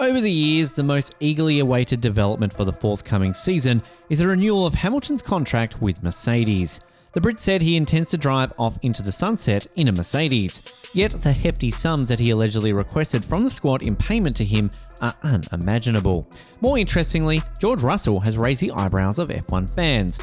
Over the years, the most eagerly awaited development for the forthcoming season is a renewal of Hamilton's contract with Mercedes. The Brit said he intends to drive off into the sunset in a Mercedes, yet the hefty sums that he allegedly requested from the squad in payment to him are unimaginable. More interestingly, George Russell has raised the eyebrows of F1 fans.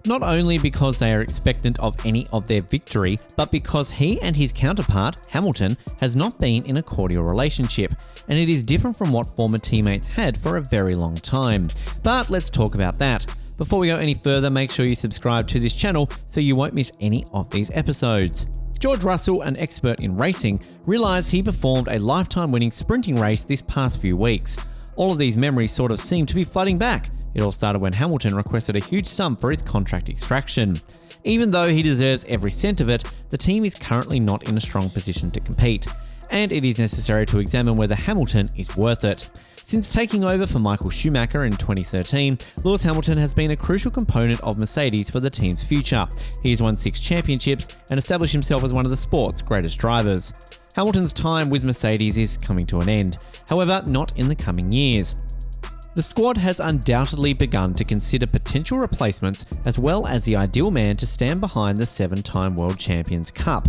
Not only because they are expectant of any of their victory, but because he and his counterpart, Hamilton, has not been in a cordial relationship, and it is different from what former teammates had for a very long time. But let's talk about that. Before we go any further, make sure you subscribe to this channel so you won't miss any of these episodes. George Russell, an expert in racing, realised he performed a lifetime-winning sprinting race this past few weeks. All of these memories sort of seem to be flooding back. It all started when Hamilton requested a huge sum for his contract extraction. Even though he deserves every cent of it, the team is currently not in a strong position to compete, and it is necessary to examine whether Hamilton is worth it. Since taking over for Michael Schumacher in 2013, Lewis Hamilton has been a crucial component of Mercedes for the team's future. He has won 6 championships and established himself as one of the sport's greatest drivers. Hamilton's time with Mercedes is coming to an end, however, not in the coming years. The squad has undoubtedly begun to consider potential replacements as well as the ideal man to stand behind the 7-time World Champions Cup.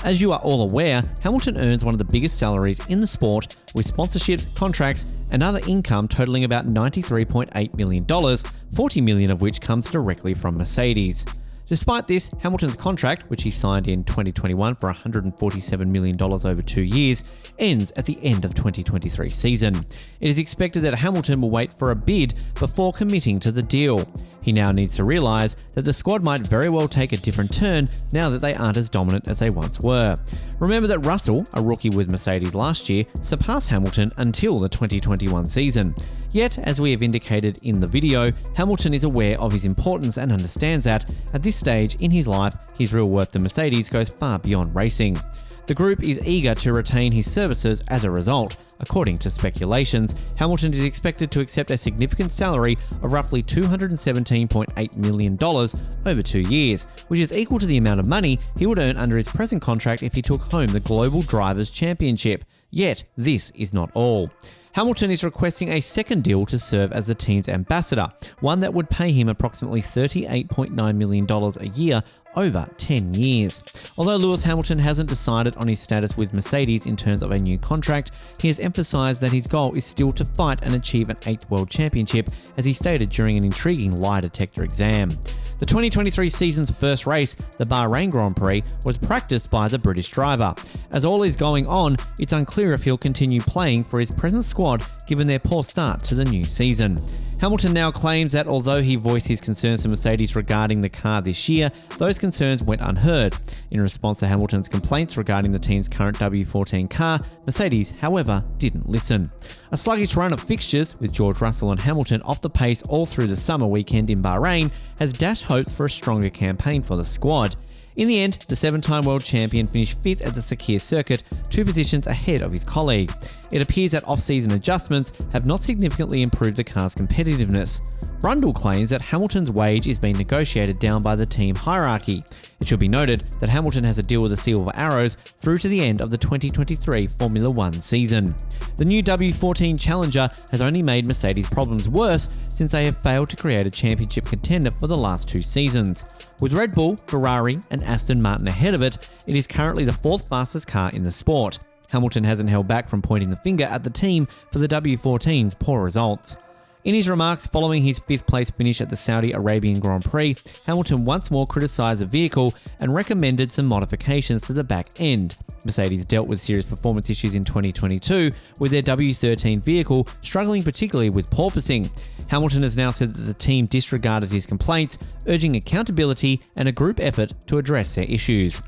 As you are all aware, Hamilton earns one of the biggest salaries in the sport, with sponsorships, contracts, and other income totaling about $93.8 million, $40 million of which comes directly from Mercedes. Despite this, Hamilton's contract, which he signed in 2021 for $147 million over 2 years, ends at the end of 2023 season. It is expected that Hamilton will wait for a bid before committing to the deal. He now needs to realise that the squad might very well take a different turn now that they aren't as dominant as they once were. Remember that Russell, a rookie with Mercedes last year, surpassed Hamilton until the 2021 season. Yet, as we have indicated in the video, Hamilton is aware of his importance and understands that, at this stage in his life, his real worth to Mercedes goes far beyond racing. The group is eager to retain his services as a result. According to speculations, Hamilton is expected to accept a significant salary of roughly $217.8 million over 2 years, which is equal to the amount of money he would earn under his present contract if he took home the Global Drivers' Championship. Yet, this is not all. Hamilton is requesting a second deal to serve as the team's ambassador, one that would pay him approximately $38.9 million a year over 10 years. Although Lewis Hamilton hasn't decided on his status with Mercedes in terms of a new contract, he has emphasised that his goal is still to fight and achieve an 8th World Championship, as he stated during an intriguing lie detector exam. The 2023 season's first race, the Bahrain Grand Prix, was practiced by the British driver. As all is going on, it's unclear if he'll continue playing for his present squad given their poor start to the new season. Hamilton now claims that although he voiced his concerns to Mercedes regarding the car this year, those concerns went unheard. In response to Hamilton's complaints regarding the team's current W14 car, Mercedes, however, didn't listen. A sluggish run of fixtures, with George Russell and Hamilton off the pace all through the summer weekend in Bahrain, has dashed hopes for a stronger campaign for the squad. In the end, the 7-time world champion finished 5th at the Sakir circuit, 2 positions ahead of his colleague. It appears that off-season adjustments have not significantly improved the car's competitiveness. Brundle claims that Hamilton's wage is being negotiated down by the team hierarchy. It should be noted that Hamilton has a deal with the Silver Arrows through to the end of the 2023 Formula 1 season. The new W14 Challenger has only made Mercedes' problems worse since they have failed to create a championship contender for the last 2 seasons. With Red Bull, Ferrari, and Aston Martin ahead of it, it is currently the 4th fastest car in the sport. Hamilton hasn't held back from pointing the finger at the team for the W14's poor results. In his remarks following his 5th place finish at the Saudi Arabian Grand Prix, Hamilton once more criticised the vehicle and recommended some modifications to the back end. Mercedes dealt with serious performance issues in 2022, with their W13 vehicle struggling particularly with porpoising. Hamilton has now said that the team disregarded his complaints, urging accountability and a group effort to address their issues.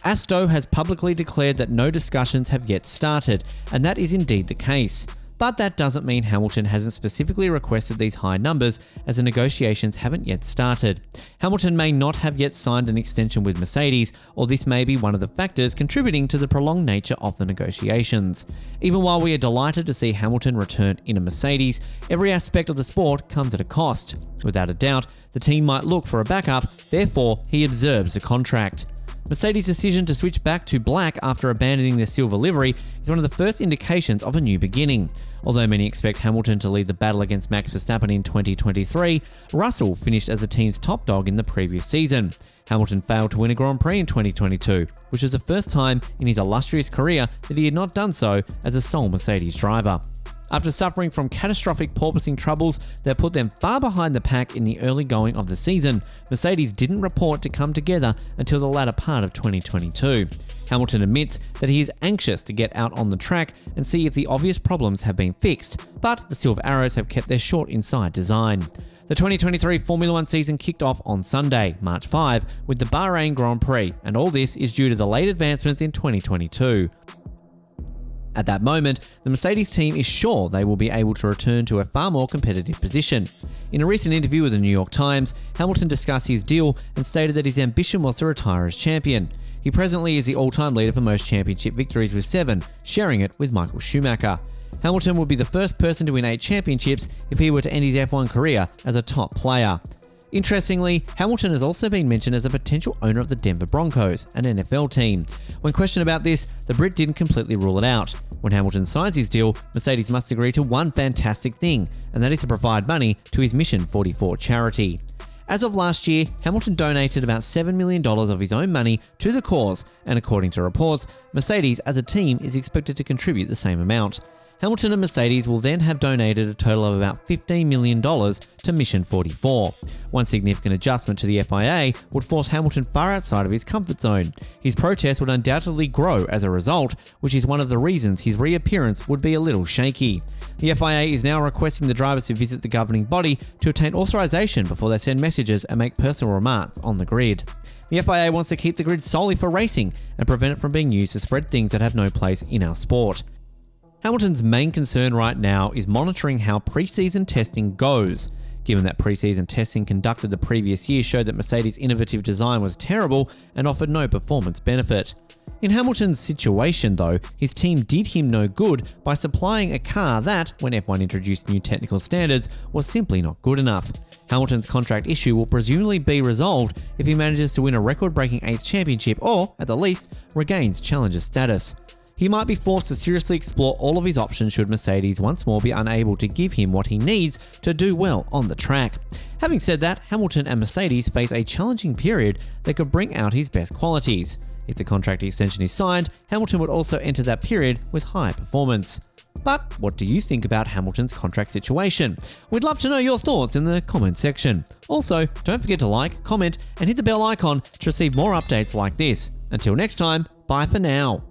Asto has publicly declared that no discussions have yet started, and that is indeed the case. But that doesn't mean Hamilton hasn't specifically requested these high numbers, as the negotiations haven't yet started. Hamilton may not have yet signed an extension with Mercedes, or this may be one of the factors contributing to the prolonged nature of the negotiations. Even while we are delighted to see Hamilton return in a Mercedes, every aspect of the sport comes at a cost. Without a doubt, the team might look for a backup, therefore he observes the contract. Mercedes' decision to switch back to black after abandoning their silver livery is one of the first indications of a new beginning. Although many expect Hamilton to lead the battle against Max Verstappen in 2023, Russell finished as the team's top dog in the previous season. Hamilton failed to win a Grand Prix in 2022, which was the first time in his illustrious career that he had not done so as a sole Mercedes driver. After suffering from catastrophic porpoising troubles that put them far behind the pack in the early going of the season, Mercedes didn't report to come together until the latter part of 2022. Hamilton admits that he is anxious to get out on the track and see if the obvious problems have been fixed, but the Silver Arrows have kept their short inside design. The 2023 Formula One season kicked off on Sunday, March 5, with the Bahrain Grand Prix, and all this is due to the late advancements in 2022. At that moment, the Mercedes team is sure they will be able to return to a far more competitive position. In a recent interview with the New York Times, Hamilton discussed his deal and stated that his ambition was to retire as champion. He presently is the all-time leader for most championship victories with 7, sharing it with Michael Schumacher. Hamilton would be the first person to win 8 championships if he were to end his F1 career as a top player. Interestingly, Hamilton has also been mentioned as a potential owner of the Denver Broncos, an NFL team. When questioned about this, the Brit didn't completely rule it out. When Hamilton signs his deal, Mercedes must agree to one fantastic thing, and that is to provide money to his Mission 44 charity. As of last year, Hamilton donated about $7 million of his own money to the cause, and according to reports, Mercedes as a team is expected to contribute the same amount. Hamilton and Mercedes will then have donated a total of about $15 million to Mission 44. One significant adjustment to the FIA would force Hamilton far outside of his comfort zone. His protest would undoubtedly grow as a result, which is one of the reasons his reappearance would be a little shaky. The FIA is now requesting the drivers to visit the governing body to obtain authorization before they send messages and make personal remarks on the grid. The FIA wants to keep the grid solely for racing and prevent it from being used to spread things that have no place in our sport. Hamilton's main concern right now is monitoring how pre-season testing goes. Given that pre-season testing conducted the previous year showed that Mercedes' innovative design was terrible and offered no performance benefit. In Hamilton's situation though, his team did him no good by supplying a car that, when F1 introduced new technical standards, was simply not good enough. Hamilton's contract issue will presumably be resolved if he manages to win a record-breaking 8th championship or, at the least, regains challenger status. He might be forced to seriously explore all of his options should Mercedes once more be unable to give him what he needs to do well on the track. Having said that, Hamilton and Mercedes face a challenging period that could bring out his best qualities. If the contract extension is signed, Hamilton would also enter that period with high performance. But what do you think about Hamilton's contract situation? We'd love to know your thoughts in the comments section. Also, don't forget to like, comment, and hit the bell icon to receive more updates like this. Until next time, bye for now.